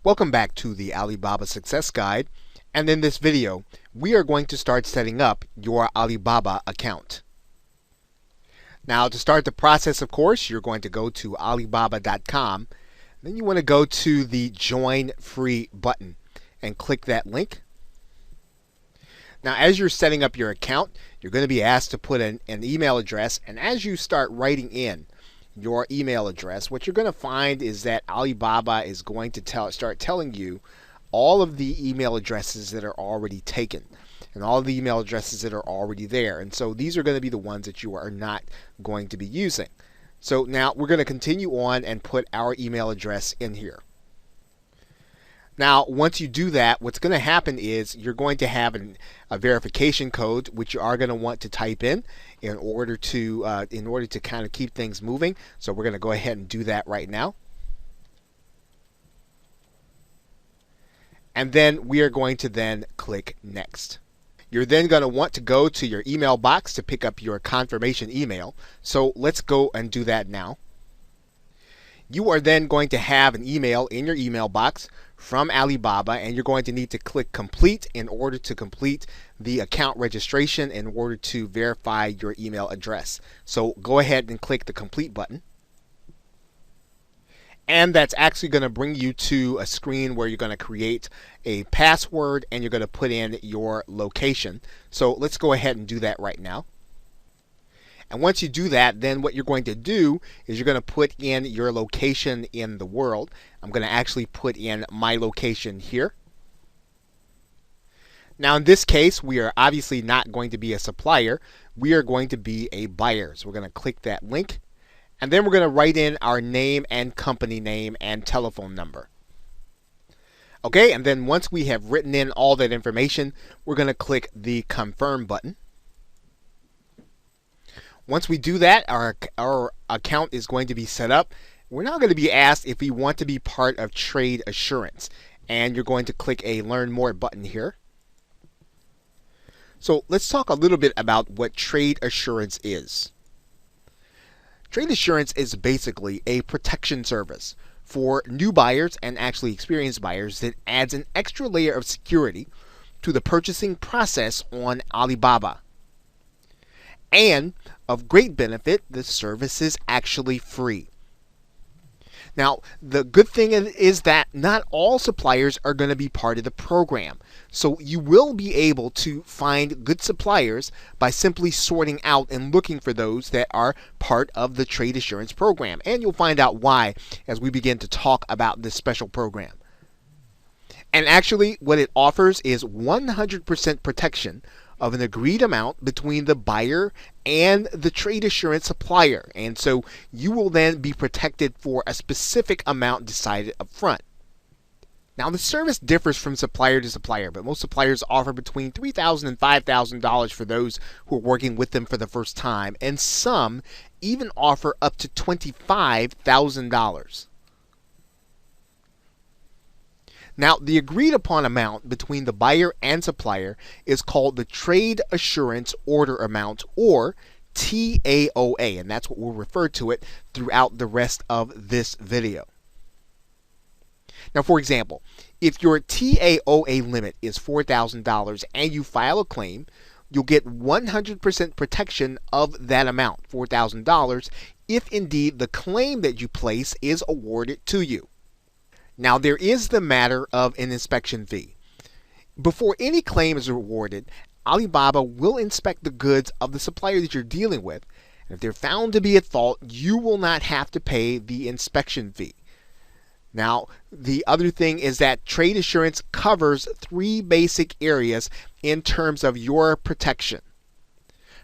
Welcome back to the Alibaba Success Guide, and in this video we are going to start setting up your Alibaba account. Now to start the process, of course, you're going to go to alibaba.com. Then you want to go to the Join Free button and click that link. Now as you're setting up your account, you're going to be asked to put in an email address, and as you start writing in your email address, what you're going to find is that Alibaba is going to start telling you all of the email addresses that are already taken and all of the email addresses that are already there. And so these are going to be the ones that you are not going to be using. So now we're going to continue on and put our email address in here. Now, once you do that, what's going to happen is you're going to have a verification code, which you are going to want to type in order to kind of keep things moving. So we're going to go ahead and do that right now. And then we are going to then click Next. You're then going to want to go to your email box to pick up your confirmation email. So let's go and do that now. You are then going to have an email in your email box from Alibaba, and you're going to need to click Complete in order to complete the account registration in order to verify your email address. So go ahead and click the Complete button. And that's actually going to bring you to a screen where you're going to create a password and you're going to put in your location. So let's go ahead and do that right now. And once you do that, then what you're going to do is you're going to put in your location in the world. I'm going to actually put in my location here. Now in this case, we are obviously not going to be a supplier. We are going to be a buyer. So we're going to click that link. And then we're going to write in our name and company name and telephone number. Okay, and then once we have written in all that information, we're going to click the Confirm button. Once we do that, our account is going to be set up. We're now going to be asked if we want to be part of Trade Assurance. And you're going to click a Learn More button here. So let's talk a little bit about what Trade Assurance is. Trade Assurance is basically a protection service for new buyers and actually experienced buyers that adds an extra layer of security to the purchasing process on Alibaba. And of great benefit, the service is actually free. Now, the good thing is that not all suppliers are going to be part of the program. So you will be able to find good suppliers by simply sorting out and looking for those that are part of the Trade Assurance program. And you'll find out why as we begin to talk about this special program. And actually, what it offers is 100% protection of an agreed amount between the buyer and the trade assurance supplier. And so you will then be protected for a specific amount decided up front. Now the service differs from supplier to supplier, but most suppliers offer between $3,000 and $5,000 for those who are working with them for the first time, and some even offer up to $25,000. Now, the agreed upon amount between the buyer and supplier is called the Trade Assurance Order Amount, or TAOA, and that's what we'll refer to it throughout the rest of this video. Now, for example, if your TAOA limit is $4,000 and you file a claim, you'll get 100% protection of that amount, $4,000, if indeed the claim that you place is awarded to you. Now, there is the matter of an inspection fee. Before any claim is awarded, Alibaba will inspect the goods of the supplier that you're dealing with. And if they're found to be at fault, you will not have to pay the inspection fee. Now, the other thing is that Trade Assurance covers three basic areas in terms of your protection.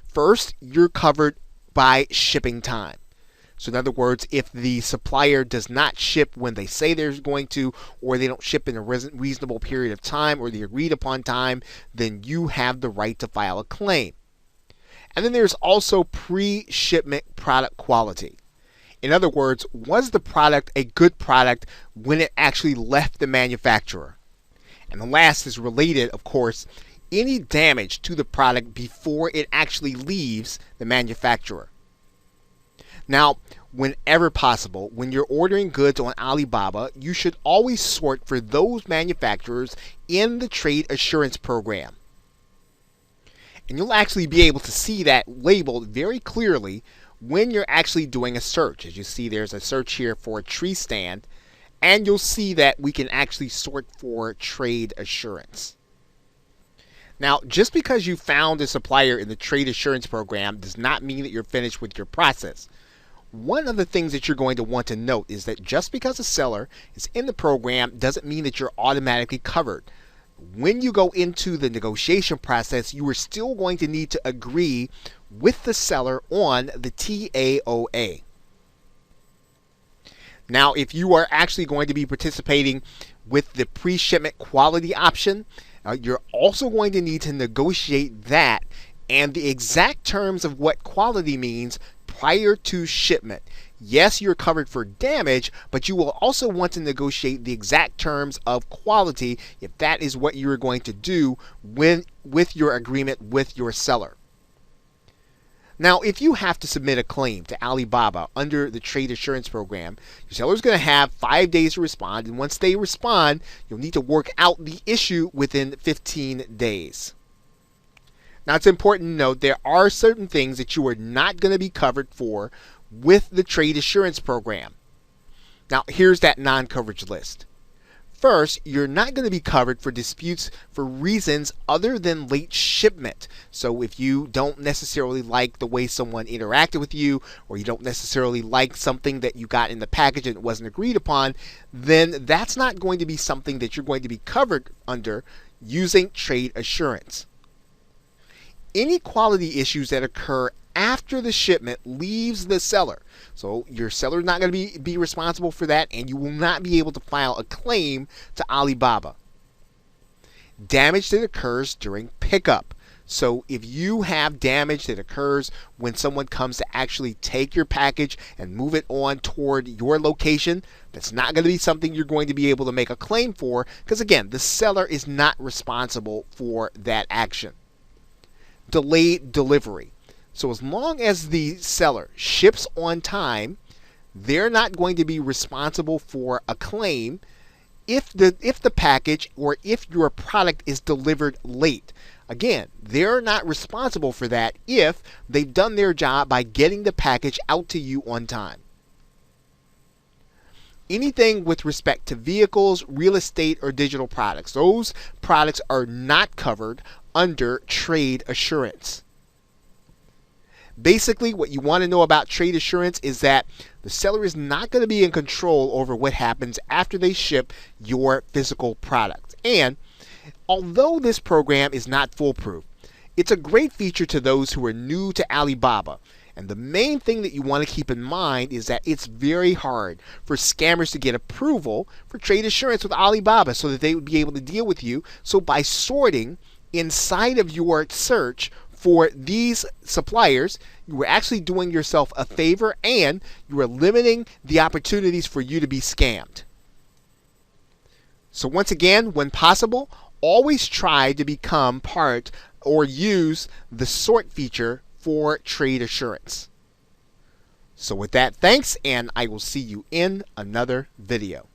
First, you're covered by shipping time. So in other words, if the supplier does not ship when they say they're going to, or they don't ship in a reasonable period of time or the agreed upon time, then you have the right to file a claim. And then there's also pre-shipment product quality. In other words, was the product a good product when it actually left the manufacturer? And the last is related, of course, any damage to the product before it actually leaves the manufacturer. Now, whenever possible, when you're ordering goods on Alibaba, you should always sort for those manufacturers in the trade assurance program. And you'll actually be able to see that labeled very clearly when you're actually doing a search. As you see, there's a search here for a tree stand, and you'll see that we can actually sort for trade assurance. Now, just because you found a supplier in the trade assurance program does not mean that you're finished with your process. One of the things that you're going to want to note is that just because a seller is in the program doesn't mean that you're automatically covered. When you go into the negotiation process, you are still going to need to agree with the seller on the TAOA. Now, if you are actually going to be participating with the pre-shipment quality option, you're also going to need to negotiate that and the exact terms of what quality means prior to shipment. Yes, you're covered for damage, but you will also want to negotiate the exact terms of quality if that is what you're going to do with your agreement with your seller. Now, if you have to submit a claim to Alibaba under the trade assurance program, your seller is going to have 5 days to respond, and once they respond, you'll need to work out the issue within 15 days. Now, it's important to note there are certain things that you are not going to be covered for with the trade assurance program. Now, here's that non-coverage list. First, you're not going to be covered for disputes for reasons other than late shipment. So if you don't necessarily like the way someone interacted with you, or you don't necessarily like something that you got in the package and it wasn't agreed upon, then that's not going to be something that you're going to be covered under using trade assurance. Any quality issues that occur after the shipment leaves the seller. So your seller is not going to be responsible for that, and you will not be able to file a claim to Alibaba. Damage that occurs during pickup. So if you have damage that occurs when someone comes to actually take your package and move it on toward your location, that's not going to be something you're going to be able to make a claim for, because again, the seller is not responsible for that action. Delayed delivery. So as long as the seller ships on time, they're not going to be responsible for a claim if the package or if your product is delivered late. Again, they're not responsible for that if they've done their job by getting the package out to you on time. Anything with respect to vehicles, real estate, or digital products, those products are not covered under trade assurance. Basically, what you want to know about trade assurance is that the seller is not going to be in control over what happens after they ship your physical product. And although this program is not foolproof, it's a great feature to those who are new to Alibaba. And the main thing that you want to keep in mind is that it's very hard for scammers to get approval for trade assurance with Alibaba so that they would be able to deal with you. So by sorting inside of your search for these suppliers, you are actually doing yourself a favor, and you are limiting the opportunities for you to be scammed. So once again, when possible, always try to become part or use the sort feature for trade assurance. So with that, thanks, and I will see you in another video.